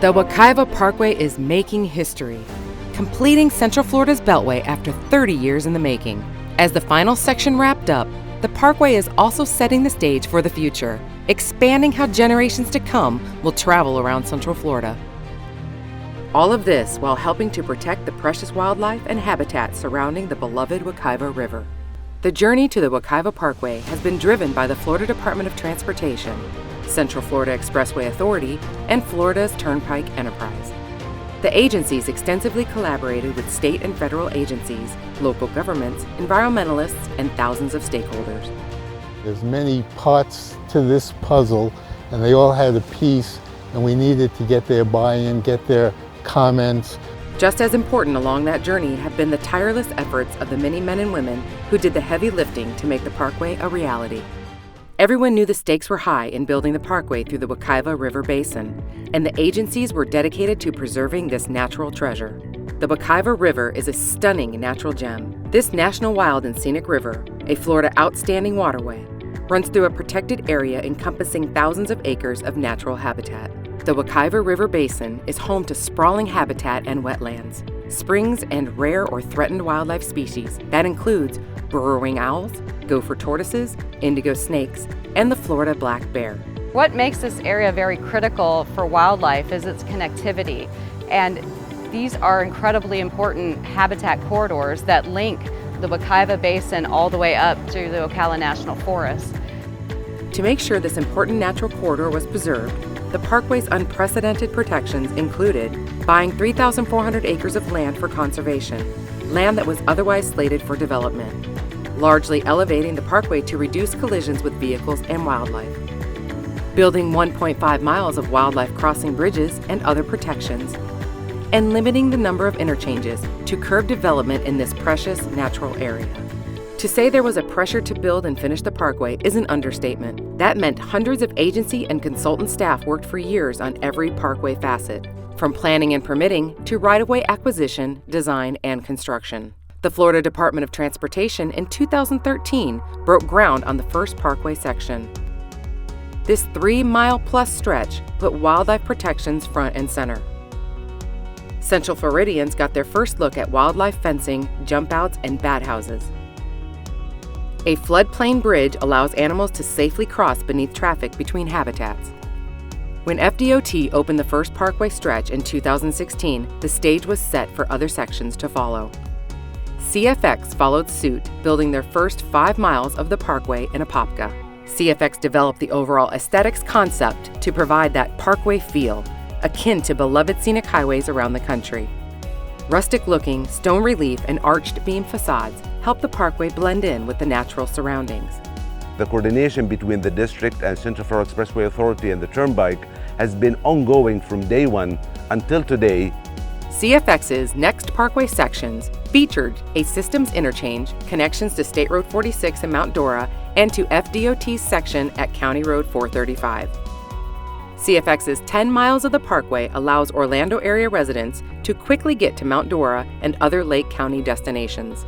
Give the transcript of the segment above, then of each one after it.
The Wekiva Parkway is making history, completing Central Florida's Beltway after 30 years in the making. As the final section wrapped up, the parkway is also setting the stage for the future, expanding how generations to come will travel around Central Florida. All of this while helping to protect the precious wildlife and habitat surrounding the beloved Wekiva River. The journey to the Wekiva Parkway has been driven by the Florida Department of Transportation, Central Florida Expressway Authority, and Florida's Turnpike Enterprise. The agencies extensively collaborated with state and federal agencies, local governments, environmentalists, and thousands of stakeholders. There's many parts to this puzzle, and they all had a piece, and we needed to get their buy-in, get their comments. Just as important along that journey have been the tireless efforts of the many men and women who did the heavy lifting to make the parkway a reality. Everyone knew the stakes were high in building the parkway through the Wekiva River Basin, and the agencies were dedicated to preserving this natural treasure. The Wekiva River is a stunning natural gem. This national wild and scenic river, a Florida outstanding waterway, runs through a protected area encompassing thousands of acres of natural habitat. The Wekiva River Basin is home to sprawling habitat and wetlands, springs, and rare or threatened wildlife species. That includes burrowing owls, gopher tortoises, indigo snakes, and the Florida black bear. What makes this area very critical for wildlife is its connectivity, and these are incredibly important habitat corridors that link the Wekiva Basin all the way up to the Ocala National Forest. To make sure this important natural corridor was preserved, the parkway's unprecedented protections included buying 3,400 acres of land for conservation, land that was otherwise slated for development, largely elevating the parkway to reduce collisions with vehicles and wildlife, building 1.5 miles of wildlife crossing bridges and other protections, and limiting the number of interchanges to curb development in this precious natural area. To say there was a pressure to build and finish the parkway is an understatement. That meant hundreds of agency and consultant staff worked for years on every parkway facet, from planning and permitting to right-of-way acquisition, design, and construction. The Florida Department of Transportation in 2013 broke ground on the first parkway section. This 3-mile-plus stretch put wildlife protections front and center. Central Floridians got their first look at wildlife fencing, jump outs, and bat houses. A floodplain bridge allows animals to safely cross beneath traffic between habitats. When FDOT opened the first parkway stretch in 2016, the stage was set for other sections to follow. CFX followed suit, building their first 5 miles of the parkway in Apopka. CFX developed the overall aesthetics concept to provide that parkway feel, akin to beloved scenic highways around the country. Rustic-looking, stone relief and arched beam facades help the parkway blend in with the natural surroundings. The coordination between the district and Central Florida Expressway Authority and the Turnpike has been ongoing from day one until today. CFX's next parkway sections featured a systems interchange, connections to State Road 46 in Mount Dora, and to FDOT's section at County Road 435. CFX's 10 miles of the parkway allows Orlando area residents to quickly get to Mount Dora and other Lake County destinations.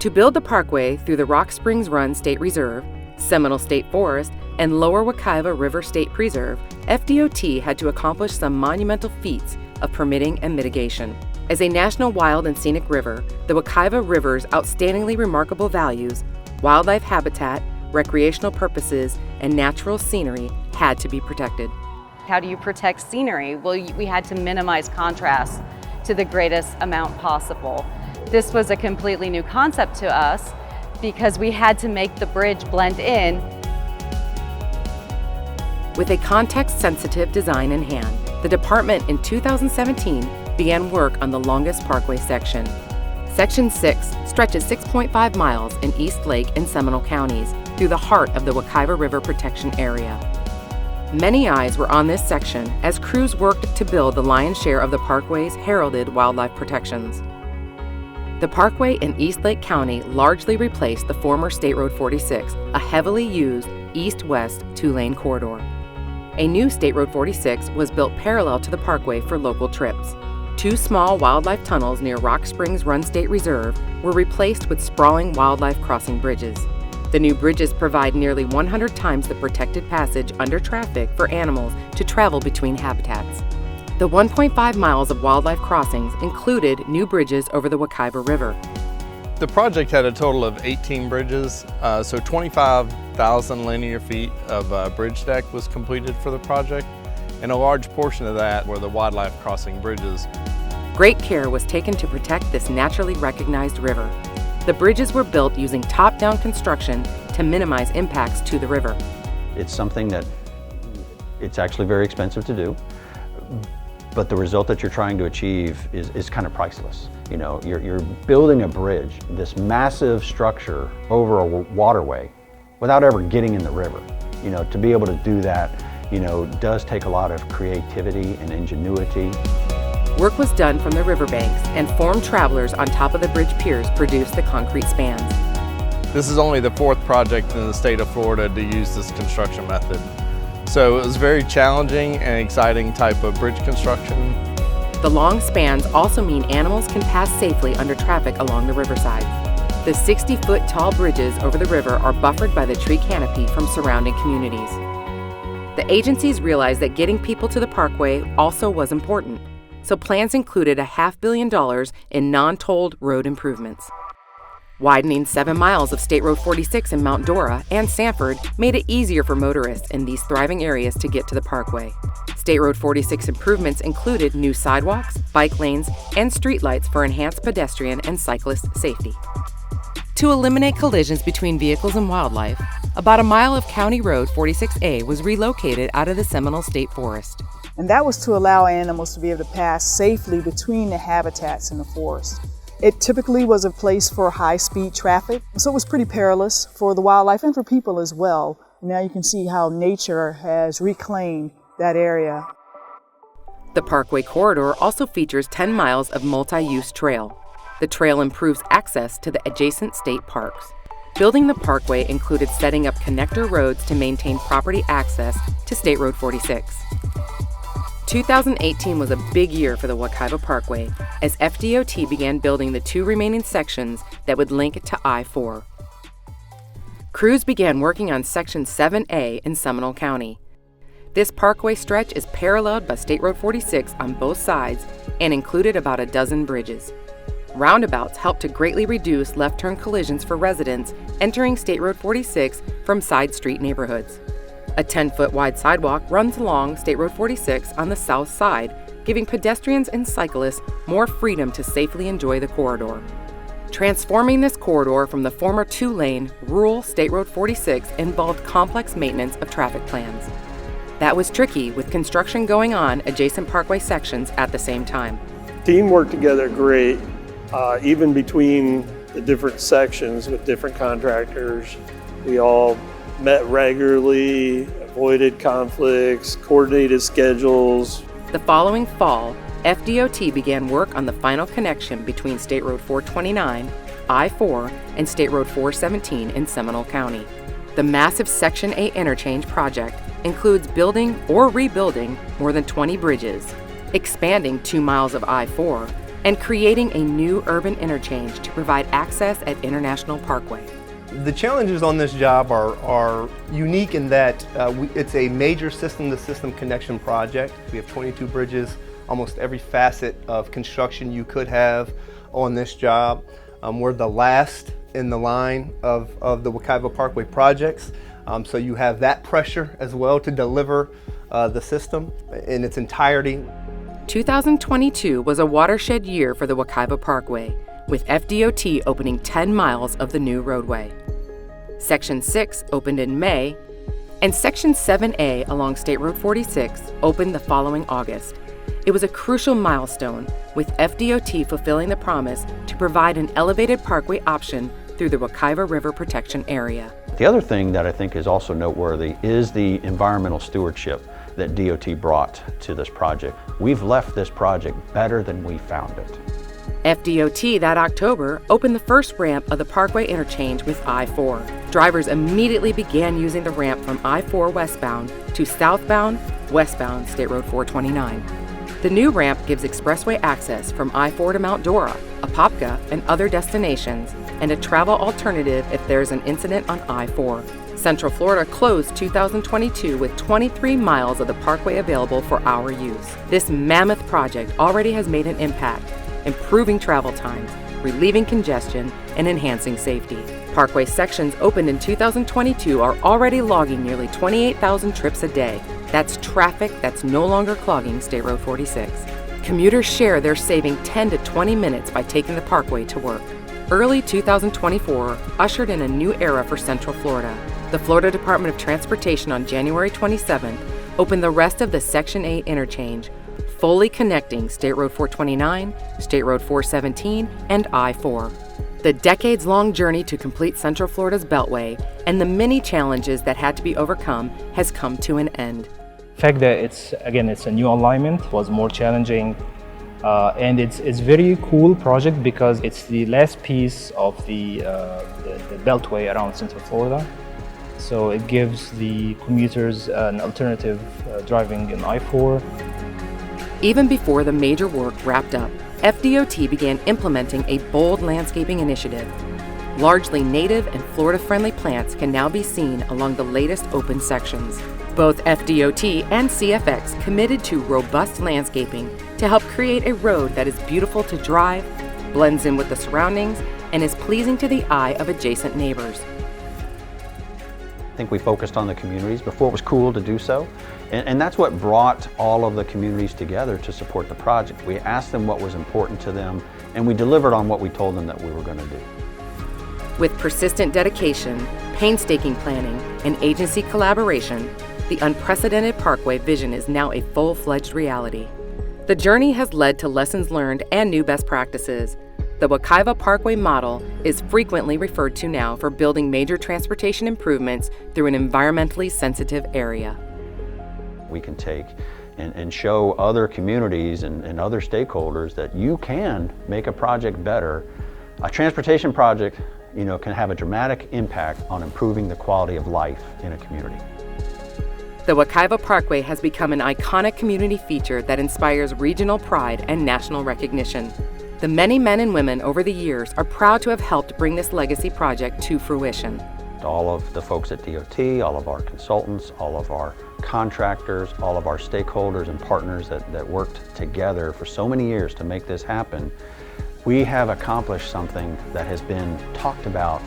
To build the parkway through the Rock Springs Run State Reserve, Seminole State Forest, and Lower Wekiva River State Preserve, FDOT had to accomplish some monumental feats of permitting and mitigation. As a national wild and scenic river, the Wekiva River's outstandingly remarkable values, wildlife habitat, recreational purposes, and natural scenery had to be protected. How do you protect scenery? Well, we had to minimize contrast to the greatest amount possible. This was a completely new concept to us because we had to make the bridge blend in. With a context-sensitive design in hand, the department in 2017 began work on the longest parkway section. Section 6 stretches 6.5 miles in East Lake and Seminole counties through the heart of the Wekiva River Protection Area. Many eyes were on this section as crews worked to build the lion's share of the parkway's heralded wildlife protections. The parkway in East Lake County largely replaced the former State Road 46, a heavily used east-west 2-lane corridor. A new State Road 46 was built parallel to the parkway for local trips. 2 small wildlife tunnels near Rock Springs Run State Reserve were replaced with sprawling wildlife crossing bridges. The new bridges provide nearly 100 times the protected passage under traffic for animals to travel between habitats. The 1.5 miles of wildlife crossings included new bridges over the Wekiva River. The project had a total of 18 bridges, so 25,000 linear feet of bridge deck was completed for the project, and a large portion of that were the wildlife crossing bridges. Great care was taken to protect this naturally recognized river. The bridges were built using top-down construction to minimize impacts to the river. It's something that it's actually very expensive to do, but the result that you're trying to achieve is kind of priceless. You know, you're building a bridge, this massive structure over a waterway without ever getting in the river. You know, to be able to do that, you know, does take a lot of creativity and ingenuity. Work was done from the riverbanks, and formed travelers on top of the bridge piers produced the concrete spans. This is only the 4th project in the state of Florida to use this construction method. So it was very challenging and exciting type of bridge construction. The long spans also mean animals can pass safely under traffic along the riverside. The 60-foot tall bridges over the river are buffered by the tree canopy from surrounding communities. The agencies realized that getting people to the parkway also was important, so plans included $500 million in non-tolled road improvements. Widening 7 miles of State Road 46 in Mount Dora and Sanford made it easier for motorists in these thriving areas to get to the parkway. State Road 46 improvements included new sidewalks, bike lanes, and streetlights for enhanced pedestrian and cyclist safety. To eliminate collisions between vehicles and wildlife, about a mile of County Road 46A was relocated out of the Seminole State Forest. And that was to allow animals to be able to pass safely between the habitats in the forest. It typically was a place for high-speed traffic, so it was pretty perilous for the wildlife and for people as well. Now you can see how nature has reclaimed that area. The Parkway Corridor also features 10 miles of multi-use trail. The trail improves access to the adjacent state parks. Building the parkway included setting up connector roads to maintain property access to State Road 46. 2018 was a big year for the Wekiva Parkway as FDOT began building the 2 remaining sections that would link it to I-4. Crews began working on Section 7A in Seminole County. This parkway stretch is paralleled by State Road 46 on both sides and included about a dozen bridges. Roundabouts help to greatly reduce left-turn collisions for residents entering State Road 46 from side street neighborhoods. A 10-foot wide sidewalk runs along State Road 46 on the south side, giving pedestrians and cyclists more freedom to safely enjoy the corridor. Transforming this corridor from the former 2-lane rural State Road 46 involved complex maintenance of traffic plans. That was tricky with construction going on adjacent parkway sections at the same time. Team worked together great, even between the different sections with different contractors. We all met regularly, avoided conflicts, coordinated schedules. The following fall, FDOT began work on the final connection between State Road 429, I-4, and State Road 417 in Seminole County. The massive Section 8 interchange project includes building or rebuilding more than 20 bridges, expanding 2 miles of I-4, and creating a new urban interchange to provide access at International Parkway. The challenges on this job are unique in that it's a major system-to-system connection project. We have 22 bridges, almost every facet of construction you could have on this job. We're the last in the line of the Wekiva Parkway projects, so you have that pressure as well to deliver the system in its entirety. 2022 was a watershed year for the Wekiva Parkway, with FDOT opening 10 miles of the new roadway. Section 6 opened in May, and Section 7A along State Road 46 opened the following August. It was a crucial milestone, with FDOT fulfilling the promise to provide an elevated parkway option through the Wekiva River Protection Area. The other thing that I think is also noteworthy is the environmental stewardship that DOT brought to this project. We've left this project better than we found it. FDOT that October opened the first ramp of the Parkway interchange with I-4. Drivers immediately began using the ramp from I-4 westbound to southbound, westbound State Road 429. The new ramp gives expressway access from I-4 to Mount Dora, Apopka, and other destinations, and a travel alternative if there's an incident on I-4. Central Florida closed 2022 with 23 miles of the parkway available for our use. This mammoth project already has made an impact, improving travel times, relieving congestion, and enhancing safety. Parkway sections opened in 2022 are already logging nearly 28,000 trips a day. That's traffic that's no longer clogging State Road 46. Commuters share they're saving 10 to 20 minutes by taking the parkway to work. Early 2024 ushered in a new era for Central Florida. The Florida Department of Transportation on January 27th opened the rest of the Section 8 interchange, fully connecting State Road 429, State Road 417, and I-4. The decades-long journey to complete Central Florida's Beltway and the many challenges that had to be overcome has come to an end. The fact that it's a new alignment was more challenging, and it's very cool project because it's the last piece of the Beltway around Central Florida. So it gives the commuters an alternative driving in I-4. Even before the major work wrapped up, FDOT began implementing a bold landscaping initiative. Largely native and Florida-friendly plants can now be seen along the latest open sections. Both FDOT and CFX committed to robust landscaping to help create a road that is beautiful to drive, blends in with the surroundings, and is pleasing to the eye of adjacent neighbors. I think we focused on the communities before it was cool to do so. And that's what brought all of the communities together to support the project. We asked them what was important to them, and we delivered on what we told them that we were going to do. With persistent dedication, painstaking planning, and agency collaboration, the unprecedented Parkway vision is now a full-fledged reality. The journey has led to lessons learned and new best practices. The Wekiva Parkway model is frequently referred to now for building major transportation improvements through an environmentally sensitive area. We can take and show other communities and other stakeholders that you can make a project better. A transportation project, can have a dramatic impact on improving the quality of life in a community. The Wekiva Parkway has become an iconic community feature that inspires regional pride and national recognition. The many men and women over the years are proud to have helped bring this legacy project to fruition. All of the folks at DOT, all of our consultants, all of our contractors, all of our stakeholders and partners that worked together for so many years to make this happen, we have accomplished something that has been talked about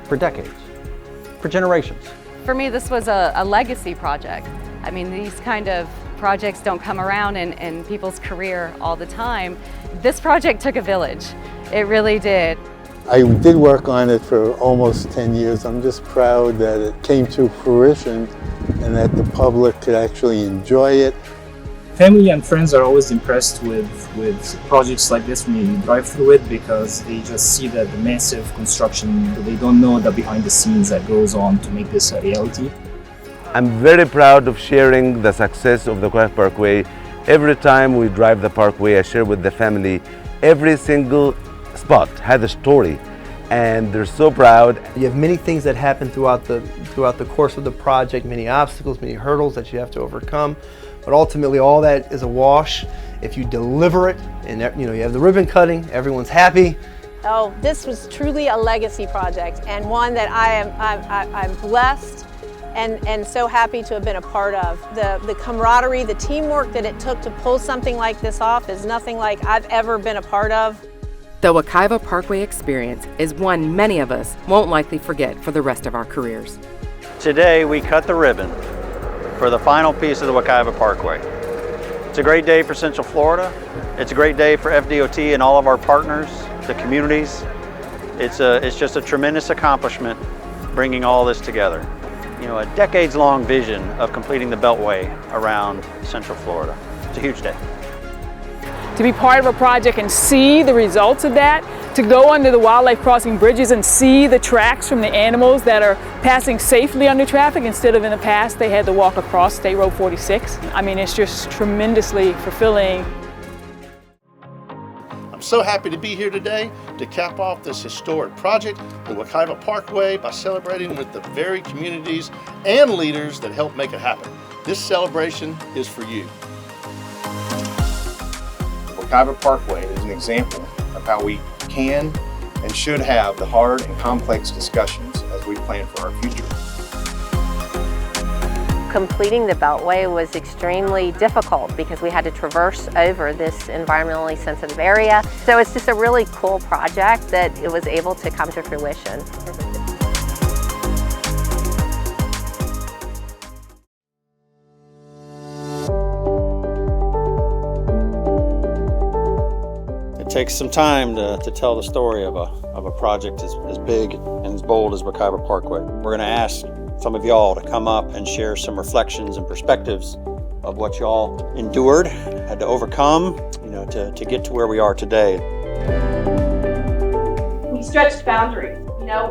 for decades, for generations. For me, this was a legacy project. I mean, these kind of projects don't come around in people's career all the time. This project took a village. It really did. I did work on it for almost 10 years. I'm just proud that it came to fruition and that the public could actually enjoy it. Family and friends are always impressed with projects like this when you drive through it because they just see the massive construction, but they don't know the behind the scenes that goes on to make this a reality. I'm very proud of sharing the success of the Wekiva Parkway. Every time we drive the parkway, I share with the family. Every single spot had a story, and they're so proud. You have many things that happen throughout the course of the project, many obstacles, many hurdles that you have to overcome. But ultimately, all that is a wash if you deliver it, and you have the ribbon cutting. Everyone's happy. Oh, this was truly a legacy project, and one that I'm blessed and so happy to have been a part of. The camaraderie, the teamwork that it took to pull something like this off is nothing like I've ever been a part of. The Wekiva Parkway experience is one many of us won't likely forget for the rest of our careers. Today, we cut the ribbon for the final piece of the Wekiva Parkway. It's a great day for Central Florida. It's a great day for FDOT and all of our partners, the communities. It's just a tremendous accomplishment bringing all this together. A decades-long vision of completing the Beltway around Central Florida. It's a huge day. To be part of a project and see the results of that, to go under the wildlife crossing bridges and see the tracks from the animals that are passing safely under traffic instead of in the past they had to walk across State Road 46. I mean, it's just tremendously fulfilling. I'm so happy to be here today to cap off this historic project, the Wekiva Parkway, by celebrating with the very communities and leaders that helped make it happen. This celebration is for you. Wekiva Parkway is an example of how we can and should have the hard and complex discussions as we plan for our future. Completing the Beltway was extremely difficult because we had to traverse over this environmentally sensitive area. So it's just a really cool project that it was able to come to fruition. It takes some time to tell the story of a project as big and as bold as Wekiva Parkway. We're going to ask some of y'all to come up and share some reflections and perspectives of what y'all endured, had to overcome, to get to where we are today. We stretched boundaries.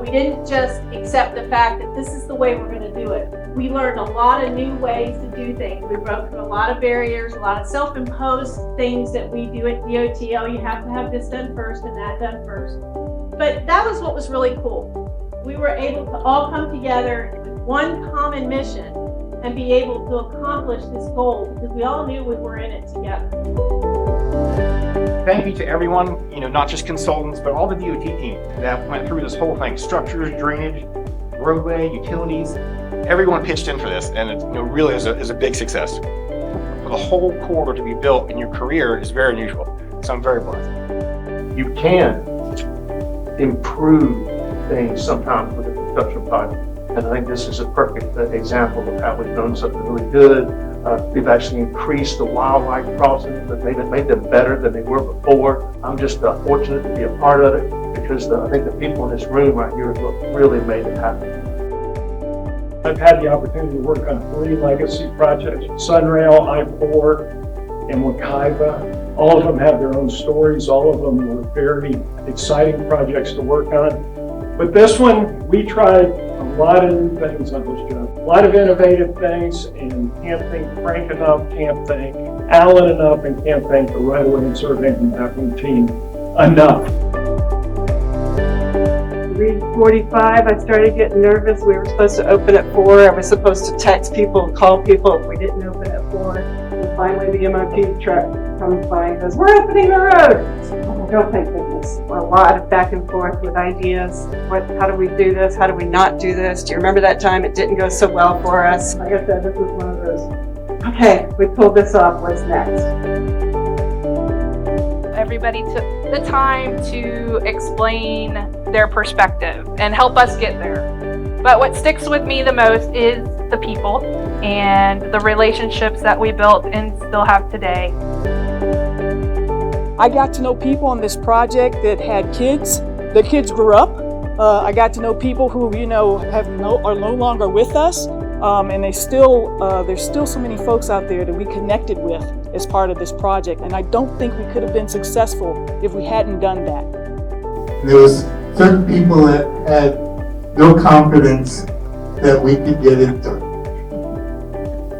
We didn't just accept the fact that this is the way we're going to do it. We learned a lot of new ways to do things. We broke through a lot of barriers, a lot of self-imposed things that we do at DOT. Oh, you have to have this done first and that done first. But that was what was really cool. We were able to all come together with one common mission and be able to accomplish this goal because we all knew we were in it together. Thank you to everyone, not just consultants, but all the DOT team that went through this whole thing. Structures, drainage, roadway, utilities, everyone pitched in for this, and it really is a big success. For the whole corridor to be built in your career is very unusual, so I'm very blessed. You can improve things sometimes with a construction project, and I think this is a perfect example of how we've done something really good. We've actually increased the wildlife crossings and made them better than they were before. I'm just fortunate to be a part of it because I think the people in this room right here is what really made it happen. I've had the opportunity to work on 3 legacy projects, Sunrail, I-4, and Wekiva. All of them have their own stories. All of them were very exciting projects to work on. But this one, we tried a lot of new things on this job. A lot of innovative things, and can't thank Frank enough, can't thank Alan enough, and can't thank the right-of-way and surveying and mapping team enough. 3:45, I started getting nervous. We were supposed to open at 4. I was supposed to text people and call people if we didn't open at 4. And finally the MIP truck comes by and goes, "We're opening the road." Oh, thank goodness. A lot of back and forth with ideas. How do we do this? How do we not do this? Do you remember that time it didn't go so well for us? Like I said, this was one of those, okay, we pulled this off, what's next? Everybody took the time to explain their perspective and help us get there. But what sticks with me the most is the people and the relationships that we built and still have today. I got to know people on this project that had kids. The kids grew up. I got to know people who, are no longer with us. And there's still so many folks out there that we connected with as part of this project. And I don't think we could have been successful if we hadn't done that. There was certain people that had no confidence that we could get it done.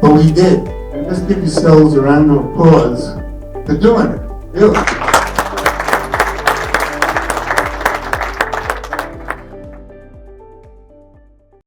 But we did. And just give yourselves a round of applause for doing it. Really.